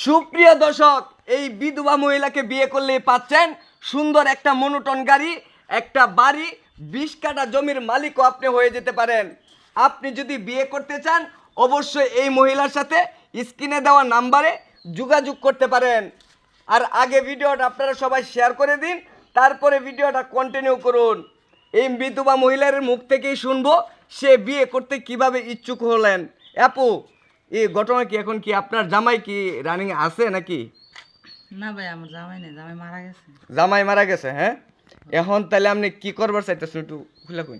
সুপ্রিয় দর্শক, এই বিধবা মহিলাকে বিয়ে করলে পাচ্ছেন সুন্দর একটা মনোটন গাড়ি, একটা বাড়ি, 20 কাঠা জমির মালিকও আপনি হয়ে যেতে পারেন। আপনি যদি বিয়ে করতে চান অবশ্যই এই মহিলার সাথে স্ক্রিনে দেওয়া নাম্বারে যোগাযোগ করতে পারেন। আর আগে ভিডিওটা আপনারা সবাই শেয়ার করে দিন, তারপরে ভিডিওটা কন্টিনিউ করুন। এই বিধবা মহিলার মুখ থেকেই শুনবো সে বিয়ে করতে কিভাবে ইচ্ছুক হলেন। আপু, এই ঘটনা কি এখন কি আপনার জামাই কি রানিং আছে নাকি? না ভাই, আমার জামাই নেই, জামাই মারা গেছে। জামাই মারা গেছে? হ্যাঁ, এখন তাহলে আপনি কি করবার চাইতেছেন একটু খুলে কই।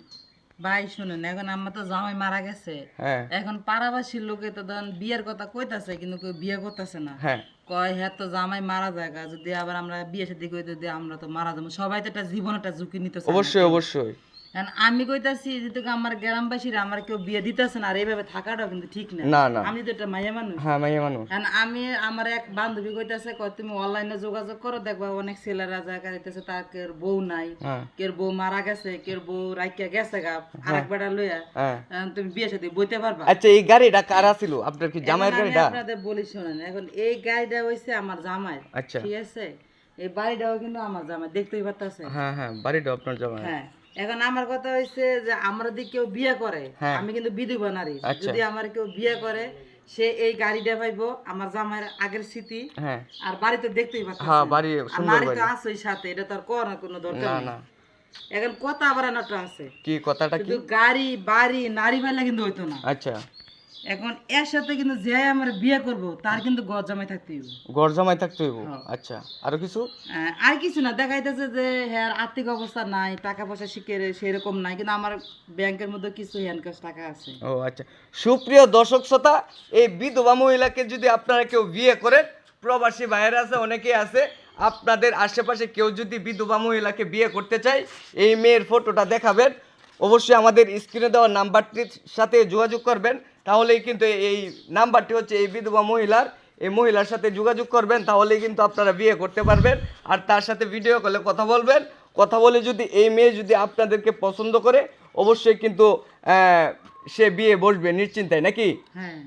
ভাই শুনুন, এখন আমার তো জামাই মারা গেছে। হ্যাঁ এখন পাড়াবাসীর লোকে তো ধরেন বিয়ের কথা কইতাছে, কিন্তু কেউ বিয়ে করতেছে না। হ্যাঁ কয় হ্যাঁ তো জামাই মারা যায়, যদি আবার আমরা বিয়ে সাথে কই যদি আমরা তো মারা যাবো, সবাই তো একটা জীবন একটা ঝুঁকি নিতেছে। অবশ্যই অবশ্যই। এখন আমি কইতাছি যেহেতু আমার গ্রামবাসীরা আমার কেউ বিয়ে দিতেছে না, আর এইভাবে থাকাটাও কিন্তু ঠিক না। না না, আমি তো একটা মাইয়া মানুষ। হ্যাঁ মাইয়া মানুষ। এখন আমি আমার এক বান্ধবী কইতাছে, কয় তুমি অনলাইনে যোগাযোগ করো, দেখবা অনেক ছেলেরা জায়গা দিতেছে, তার কেউ বউ নাই, হ্যাঁ কেউ বউ মারা গেছে, কেউ বউ রাইকা গেছে গা আরেক বেটা লইয়া, হ্যাঁ। এখন তুমি বিয়ে সাথে বইতে পারবা। আচ্ছা, এই গাড়িটা কারা ছিল? আপনার কি জামাইয়ের এখন আমি গাড়িটা? আপনাদের বলি শোনেন, এখন এই গাড়িটা হইছে আমার জামাই। আচ্ছা। ঠিক আছে, এই বাড়িটাও কিন্তু আমার জামাই, দেখতেই পারতাছে। হ্যাঁ হ্যাঁ, বাড়িটা আপনার জামাই। হ্যাঁ, এখন আমার কথা হইছে যে আমরা যদি কেউ বিয়ে করে, হ্যাঁ। আমি কিন্তু বিধবা নারী, আচ্ছা। যদি আমার কেউ বিয়ে করে সে এই গাড়িটা পাইবো, আমার জামাইয়ের আগের স্মৃতি, হ্যাঁ আর বাড়ি তো দেখতেই পাচ্ছেন। হ্যাঁ, বাড়ি আর সুন্দর নারী বাড়ি। তো আছেই সাথে, এটা তো আর করার কোনো দরকার না নেই। না, এখন কথা আবার একটা আছে, কি কথাটা কি? শুধু গাড়ি বাড়ি নারী পাইলে কিন্তু হইতো না। আচ্ছা, এখন এর সাথে কিন্তু যে আমার বিয়ে করব তার কিন্তু গড় জামাই থাকতে হইব। গড় জামাই থাকতে হইব। হ্যাঁ। আচ্ছা, আরো কিছু? আর কিছু না, দেখাইতেছে যে হ্যাঁ আর্থিক অবস্থা নাই, টাকা পয়সা শিখে সেরকম নাই, কিন্তু আমার ব্যাংকের মধ্যে কিছু হ্যান্ড ক্যাশ টাকা আছে। ও আচ্ছা। সুপ্রিয় দর্শক শ্রোতা, এই বিধবা মহিলাকে যদি আপনারা কেউ বিয়ে করেন, প্রবাসী ভাইয়েরা আছে, অনেকেই আছে, আপনাদের আশেপাশে কেউ যদি বিধবা মহিলাকে বিয়ে করতে চায়, এই মেয়ের ফটোটা দেখাবেন, অবশ্যই আমাদের স্ক্রিনে দেওয়া নাম্বারটির সাথে যোগাযোগ করবেন। তাহলেই কিন্তু এই নাম্বারটি হচ্ছে এই বিধবা মহিলার, এই মহিলার সাথে যোগাযোগ করবেন, তাহলেই কিন্তু আপনারা বিয়ে করতে পারবেন। আর তার সাথে ভিডিও কলে কথা বলবেন, কথা বলে যদি এই মেয়ে যদি আপনাদেরকে পছন্দ করে অবশ্যই কিন্তু সে বিয়ে বসবে নিশ্চিন্তায়, নাকি? হ্যাঁ,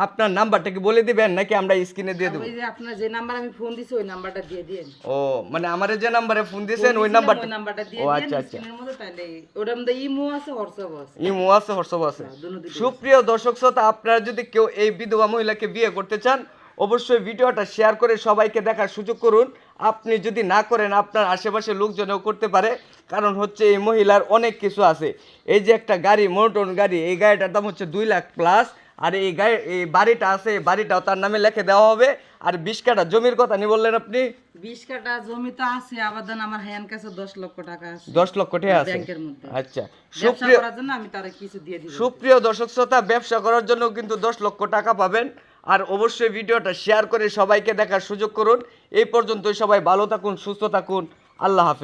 আপনার নাম্বারটা কি বলে দিবেন নাকি আমরা স্ক্রিনে দিয়ে দেবো? ওই যে আপনার যে নাম্বার আমি ফোন দিছি ওই নাম্বারটা দিয়ে দিয়েন। ও মানে আমারে যে নাম্বারে ফোন দিয়েছেন ওই নাম্বারটা? দিয়ে ও দিয়েন আচ্ছা আচ্ছা, স্ক্রিনের মধ্যে, তাহলে ওটার মধ্যে ইমো আছে, হোয়াটসঅ্যাপ আছে। ইমো আছে, হোয়াটসঅ্যাপ আছে। দুনো দিকে। সুপ্রিয় দর্শক শ্রোতা, আপনারা যদি কেউ এই বিধবা মহিলাকে বিয়ে করতে চান অবশ্যই ভিডিওটা শেয়ার করে সবাইকে দেখার সুযোগ করুন। আপনি যদি না করেন আপনার আশেপাশে লোকজনও করতে পারে, কারণ হচ্ছে এই মহিলার অনেক কিছু আছে। এই যে একটা গাড়ি, মোটর গাড়ি, এই গাড়িটার দাম হচ্ছে 2 লাখ প্লাস। আর এই গাড়ি, এই বাড়িটা আছে, এই বাড়িটাও তার নামে লিখে দেওয়া হবে। আর 20 কাঠা জমির কথা নি বললেন আপনি? 20 কাঠা জমি তো আছে, আবার দেন আমার হ্যান্ড কাছে 10 লক্ষ টাকা আছে 10 লক্ষ টাকা আছে ব্যাংকের মধ্যে। আচ্ছা, ব্যবসা সুপ্রিয় করার জন্য আমি তারে কিছু দিয়ে দিব। সুপ্রিয় দর্শক শ্রোতা, ব্যবসা করার জন্য কিন্তু 10 লক্ষ টাকা পাবেন। আর অবশ্যই ভিডিওটা শেয়ার করে সবাইকে দেখার সুযোগ করুন। এই পর্যন্তই, সবাই ভালো থাকুন, সুস্থ থাকুন, আল্লাহ হাফেজ।